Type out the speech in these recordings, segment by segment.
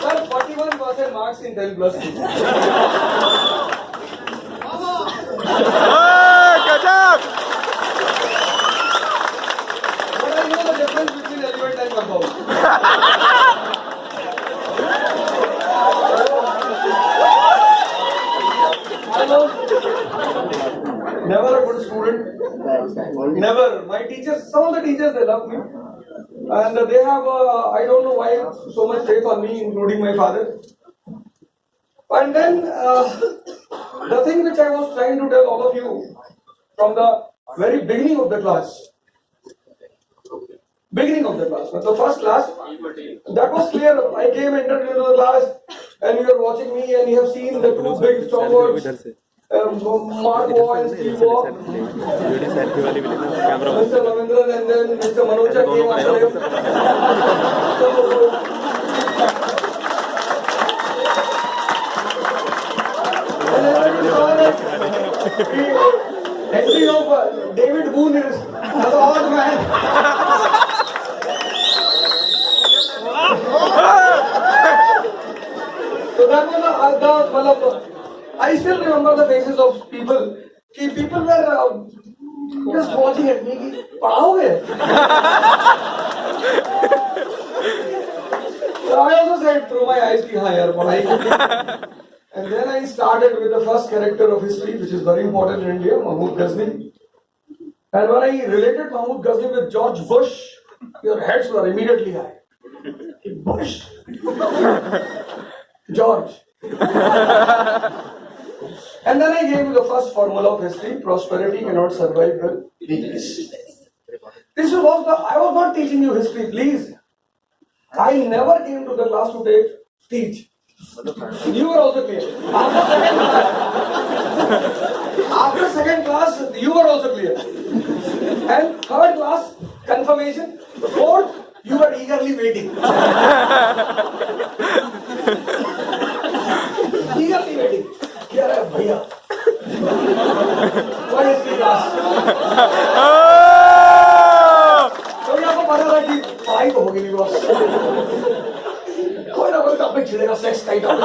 Sir, 41% marks in 10 plus. Gajab! But I know the difference between elephant and compound. I was never a good student. Never. My teachers, some of the teachers, they love me. And they have, I don't know why, so much faith on me, including my father. And then, the thing which I was trying to tell all of you from the very beginning of the class, but the first class, that was clear. I came, entered into the class, and you are watching me, and you have seen the two big stalwarts, Mark Waugh and Steve Waugh, Mr. Ravindran, and then Mr. Manocha came after him. Entry of David Boone is an odd man. So that was I still remember the faces of people. People were just watching at me. Padhaoge? So I also said through my eyes, ki, haan yaar, padhai. And then I started with the first character of history, which is very important in India, Mahmud Ghazni. And when I related Mahmud Ghazni with George Bush, your heads were immediately high. Bush. George. And then I gave you the first formula of history: prosperity cannot survive with weakness. I was not teaching you history, please. I never came to the class to teach. You were also clear. After second class, you were also clear. And third class, confirmation. Fourth, you were eagerly waiting. Eagerly waiting. Here I am, bhaiya. What is the class? तो ये आपको पता था कि पढ़ाई तो होगी नहीं बस. कोई ना कोई टॉपिक छिड़ेगा, सेक्स का ही topic.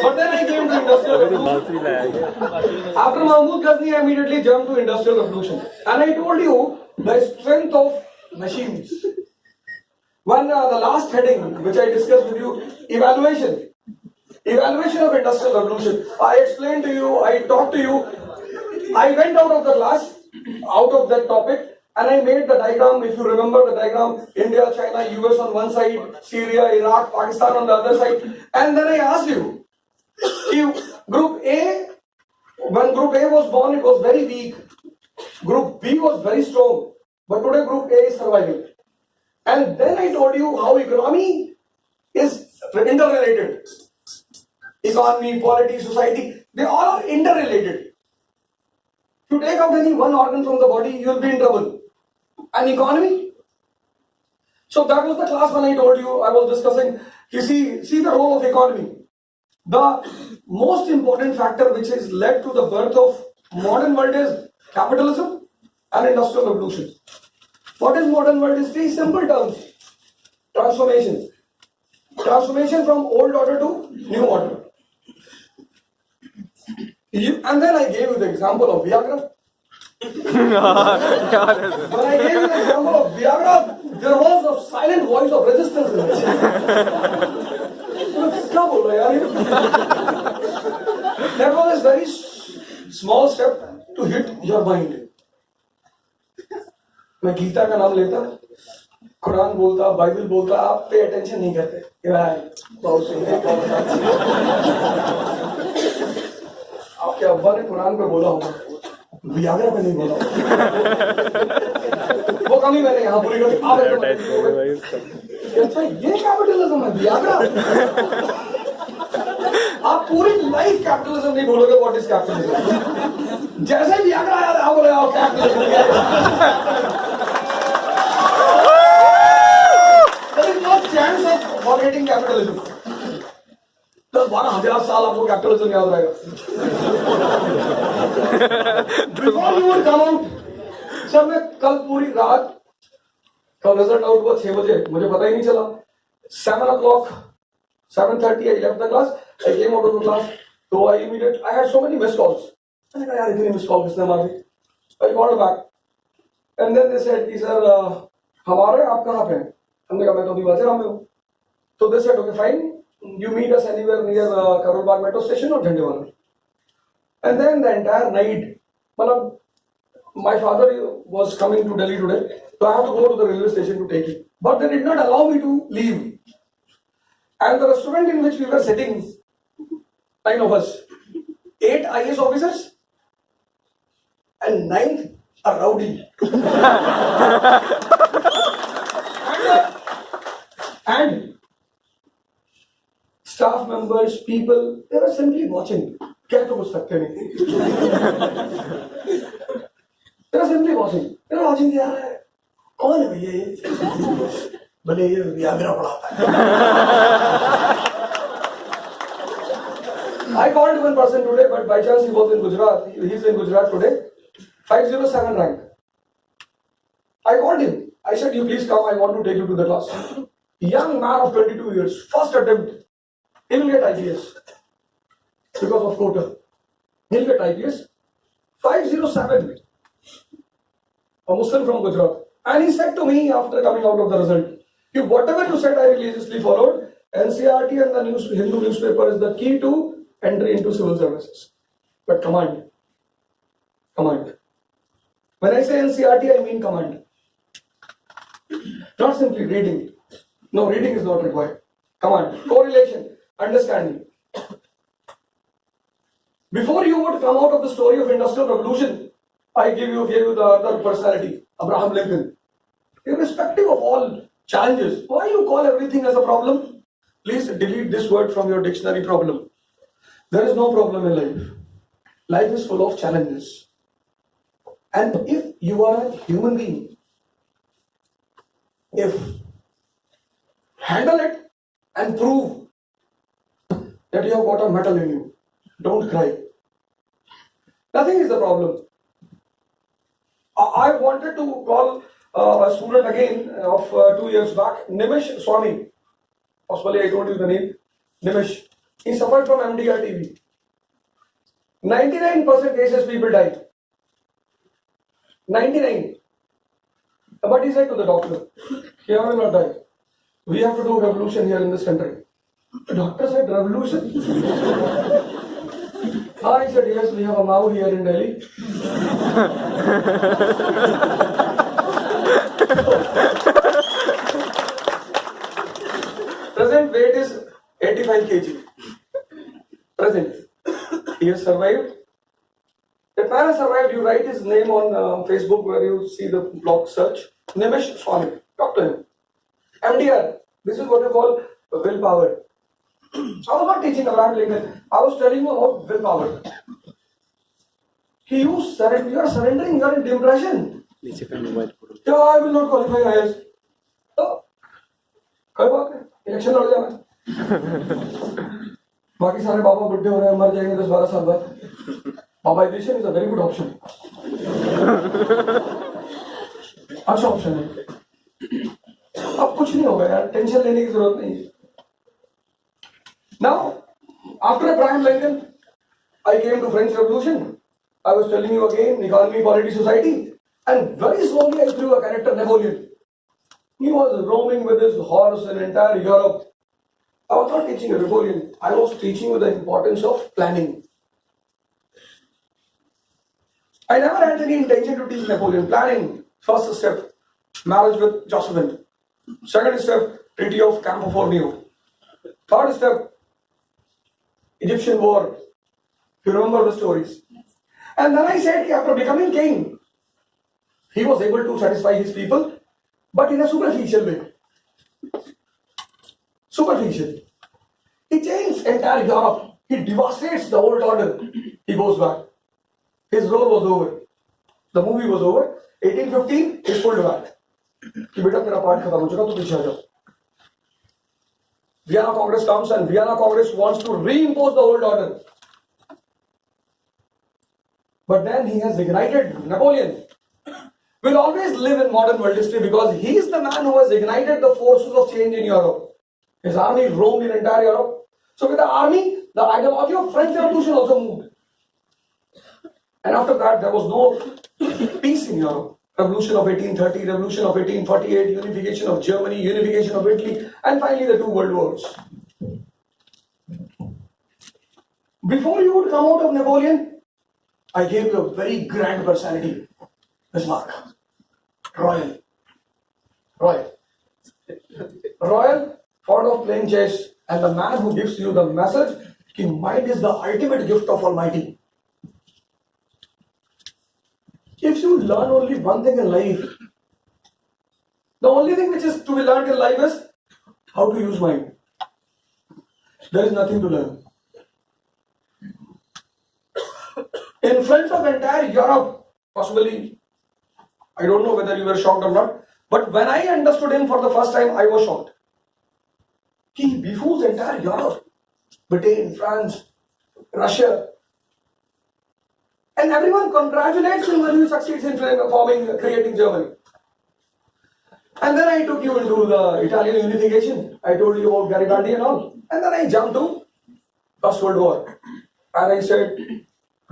But then I came to industrial revolution. After Mahmud Ghazni, I immediately jumped to industrial revolution. And I told you the strength of machines. One, the last heading which I discussed with you, evaluation. Evaluation of industrial revolution. I explained to you, I talked to you. I went out of the class, out of that topic, and I made the diagram. If you remember the diagram, India, China, US on one side, Syria, Iraq, Pakistan on the other side. And then I asked you, Group A, when Group A was born, it was very weak. Group B was very strong. But today Group A is surviving. And then I told you how economy is interrelated. Economy, polity, society, they all are interrelated. If you take out any one organ from the body, you will be in trouble. And economy? So that was the class when I told you, I was discussing, you see the role of economy. The most important factor which has led to the birth of modern world is capitalism and industrial revolution. What is modern world? Is three simple terms. Transformation. Transformation from old order to new order. And then I gave you the example of Viagra. When I gave you the example of Viagra, there was a silent voice of resistance in it. That was a very small step to hit your mind. मैं गीता का नाम लेता, कुरान बोलता, Bible बोलता, आप pay attention नहीं करते. बहुत सही है. आपके अब्बा ने कुरान पे बोला होगा, वियाग्रा पे नहीं बोला होगा. वो कमी मैंने यहाँ पूरी कर दी. अच्छा ये कैपिटलिज्म है, वियाग्रा. आप पूरी लाइफ कैपिटलिज्म नहीं बोलोगे. What is capitalism? जैसे वियाग्रा आया आप बोले आओ capitalism. There is no chance of forgetting capitalism. 10-12,000 साल आपको कैपिटलिज्म याद रहेगा. Before you would come out, sir मैं कल पूरी रात कल रिजल्ट आउट हुआ 6 बजे, मुझे पता ही नहीं चला. 7 o'clock, 7:30 I left the class. I came out of the class. So I had so many missed calls. मैंने कहा यार इतनी मिस कॉल किसने मार दी? I called back. And then they said कि सर हम आ रहे हैं, आप कहाँ पे हैं? हमने कहा मैं तो अभी वाजिराम में हूँ. So they said okay fine, you meet us anywhere near Karol Bagh metro station or Jhandewalan. And then the entire night, my father was coming to Delhi today, so I have to go to the railway station to take him. But they did not allow me to leave. And the restaurant in which we were sitting, 9 of us, 8 IAS officers, and 9th a rowdy. and staff members, people, they were simply watching. क्या तो कुछ सकते नहीं. They were simply watching. They were watching यार कौन है भैया ये? भले ये व्याग्रा पढ़ाता है. I called one person today, but by chance he was in Gujarat. He's in Gujarat today. 507 rank. I called him. I said, you please come. I want to take you to the class. Young man of 22 years, first attempt. He will get IPS because of quota. He'll get IPS. 507. A Muslim from Gujarat. And he said to me after coming out of the result, if whatever you said I religiously followed, NCRT and the Hindu newspaper is the key to entry into civil services. But command. When I say NCRT, I mean command. Not simply reading. No, reading is not required. Command. Correlation. Understanding. Before you would come out of the story of Industrial Revolution, I gave you the other personality, Abraham Lincoln. Irrespective of all challenges, why you call everything as a problem? Please delete this word from your dictionary, problem. There is no problem in life. Life is full of challenges. And if you are a human being, if handle it and prove that you have got a metal in you, don't cry. Nothing is the problem. I wanted to call a student again of 2 years back, Nimish Swami. Possibly I told you the name. Nimish. He suffered from MDR TB. 99% cases people died. 99. But he said to the doctor, "I will not die. We have to do revolution here in this country." The doctor said, "Revolution?" I said, "Yes, we have a Mao here in Delhi." Present weight is 85 kg. Present. He has survived. If man has survived, you write his name on Facebook where you see the blog search. Nimish Swami. Talk to him. MDR. This is what you call willpower. I was not teaching Abraham Lincoln. I was telling you about willpower. You are surrendering. You are in depression. Yeah, I will not qualify IAS. तो कोई बात नहीं, election लड़ जाना. बाकी सारे बाबा बुढ़े हो रहे हैं, मर जाएंगे 10-12 साल बाद. Mobilization is a very good option. अच्छा ऑप्शन है. अब कुछ नहीं होगा यार, टेंशन लेने की जरूरत नहीं. Now, after Abraham Lincoln, I came to French Revolution. I was telling you again, economy, polity, society, and very slowly I grew a character, Napoleon. He was roaming with his horse in entire Europe. I was not teaching you Napoleon. I was teaching you the importance of planning. I never had any intention to teach Napoleon. Planning, first step, marriage with Josephine. Second step, Treaty of Campo Formio. Third step, Egyptian War. You remember the stories. And then I said, after becoming king, he was able to satisfy his people, but in a superficial way. Superficial. He changed entire Europe. He devastates the old order. He goes back. His role was over. The movie was over. 1815, he's pulled back. कि बेटा तेरा part खत्म हो चुका, तो पीछे आ जाओ. Vienna Congress comes and Vienna Congress wants to reimpose the old order. but then he has ignited Napoleon. Will always live in modern world history because he is the man who has ignited the forces of change in Europe. His army roamed in entire Europe. So with the army, the ideology of French Revolution also moved. And after that, there was no peace in Europe. Revolution of 1830, Revolution of 1848, unification of Germany, unification of Italy, and finally the two world wars. Before you would come out of Napoleon, I gave you a very grand personality, Bismarck. Royal, fond of playing chess, and the man who gives you the message, that mind is the ultimate gift of Almighty. If you learn only one thing in life, the only thing which is to be learned in life is how to use mind. There is nothing to learn. In front of entire Europe, possibly, I don't know whether you were shocked or not, but when I understood him for the first time, I was shocked. He befools entire Europe, Britain, France, Russia, and everyone congratulates him when he succeeds in creating Germany. And then I took you into the Italian unification. I told you about Garibaldi and all. And then I jumped to First World War. And I said,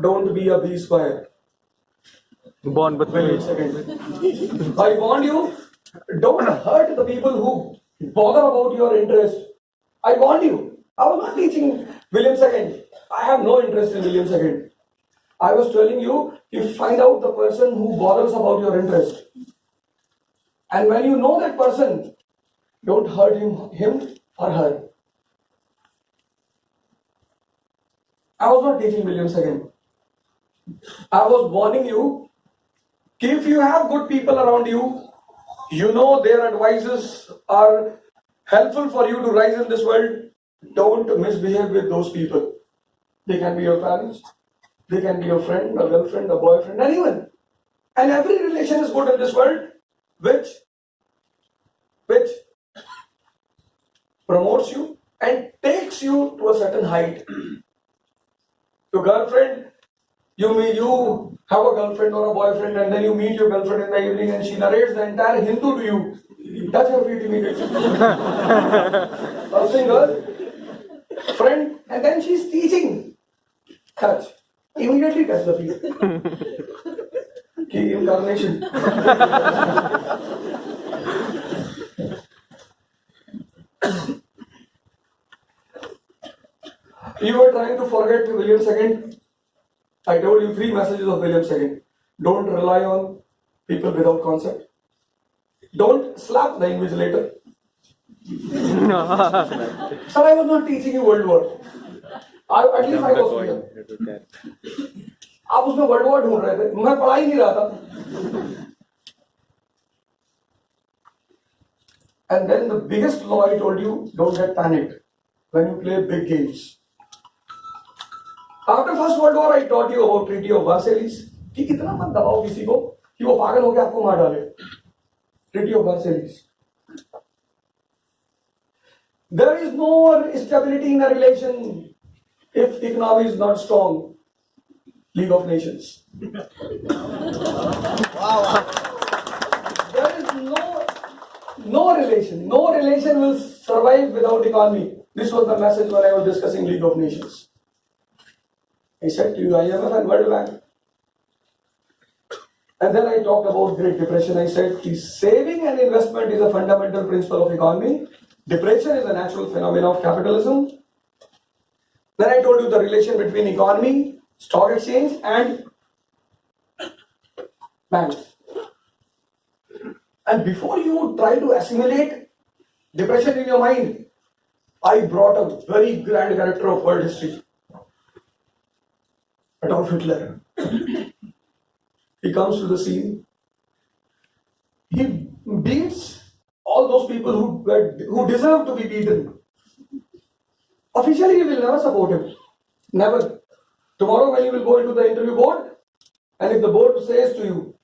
don't be a beast buyer. Born but wait a second. I warned you, don't hurt the people who bother about your interest. I warned you. I was not teaching William II. I have no interest in William II. I was telling you, find out the person who bothers about your interest. And when you know that person, don't hurt him or her. I was not teaching William II. I was warning you, if you have good people around you, you know their advices are helpful for you to rise in this world, don't misbehave with those people. They can be your parents, they can be your friend, a girlfriend, a boyfriend, anyone. And every relation is good in this world, which promotes you and takes you to a certain height. Your girlfriend, you have a girlfriend or a boyfriend, and then you meet your girlfriend in the evening and she narrates the entire Hindu to you. Touch her feet immediately. A singer, friend, and then she's teaching. Touch. Immediately touch the feet. Key incarnation. You were trying to forget William II. I told you 3 messages of William II. Don't rely on people without concept. Don't slap the invigilator. Sir, I was not teaching you World War. At least I was clear. आप उसमें World War ढूंढ रहे थे, मैं पढ़ा ही नहीं रहा था. And then the biggest law I told you, don't get panicked when you play big games. After First World War, I taught you about Treaty of Versailles. कि इतना मत दबाओ किसी को कि वो पागल होकर आपको मार डाले. Treaty of Versailles. There is no stability in a relation if economy is not strong. League of Nations. Wow. There is no relation. No relation will survive without economy. This was the message when I was discussing League of Nations. I said to you, IMF and World Bank. And then I talked about Great Depression. I said, saving and investment is a fundamental principle of economy. Depression is a natural phenomenon of capitalism. Then I told you the relation between economy, stock exchange, and banks. And before you try to assimilate depression in your mind, I brought a very grand character of world history. Adolf Hitler. He comes to the scene. He beats all those people who deserve to be beaten. Officially, we will never support him. Never. Tomorrow when you will go into the interview board, and if the board says to you,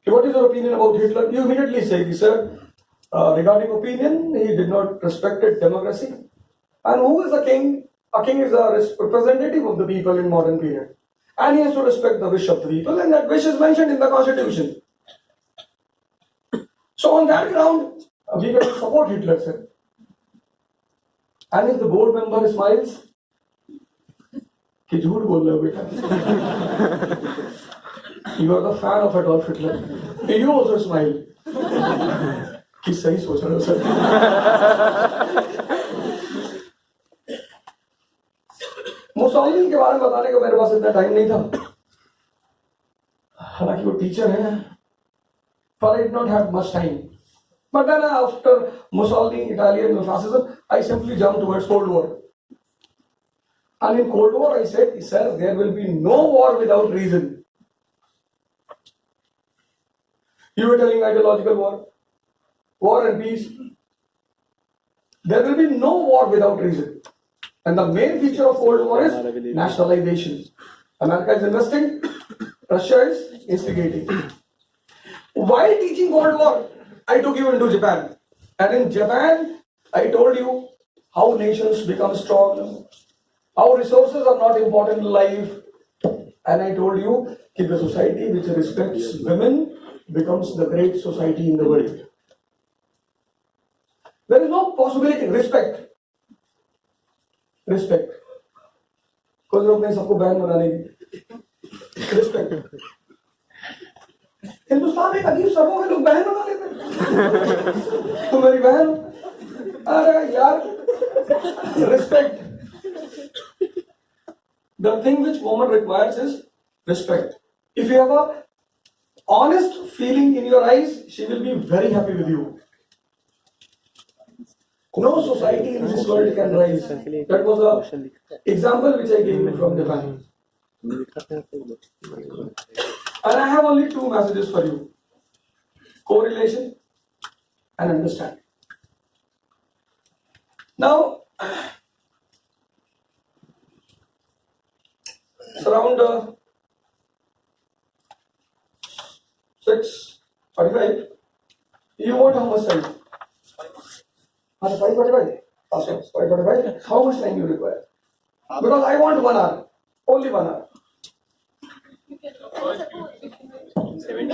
what is your opinion about Hitler? You immediately say, sir, regarding opinion, he did not respect democracy. And who is a king? A king is a representative of the people in modern period. and he has to respect the wish of the people, and that wish is mentioned in the constitution. So on that ground, we can support Hitler, sir. And if the board member smiles, कि झूठ बोल रहे हो बेटा. You are the fan of Adolf Hitler. You also smile. कि सही सोच रहे हो सर. मुसोलिनी के बारे में बताने का मेरे पास इतना टाइम नहीं था. हालांकि वो टीचर है, but I did not have much time. But then after Mussolini, Italian fascism, I simply jumped towards Cold War. And in Cold War, I said, sir, there will be no war without reason. You were telling ideological war, war and peace. There will be no war without reason. And the main feature of Cold War is nationalization. America is investing, Russia is instigating. While teaching Cold War, I took you into Japan. And in Japan, I told you how nations become strong, how resources are not important in life. And I told you that the society which respects women becomes the great society in the world. There is no possibility. Respect. कुछ लोग नहीं सबको बहन बनाने की. Respect. Hindustan एक अजीब समूह है, लोग बहन बना लेते हैं. तुम मेरी बहन. अरे यार, respect. The thing which woman requires is respect. If you have a honest feeling in your eyes, she will be very happy with you. No society in this world can rise. That was the example which I gave you from Japan. And I have only two messages for you: correlation and understanding. Now, it's around 6:45. You want how much time? 5:45. Okay, 5:45. How much time you require? Because I want 1 hour, only 1 hour. 70.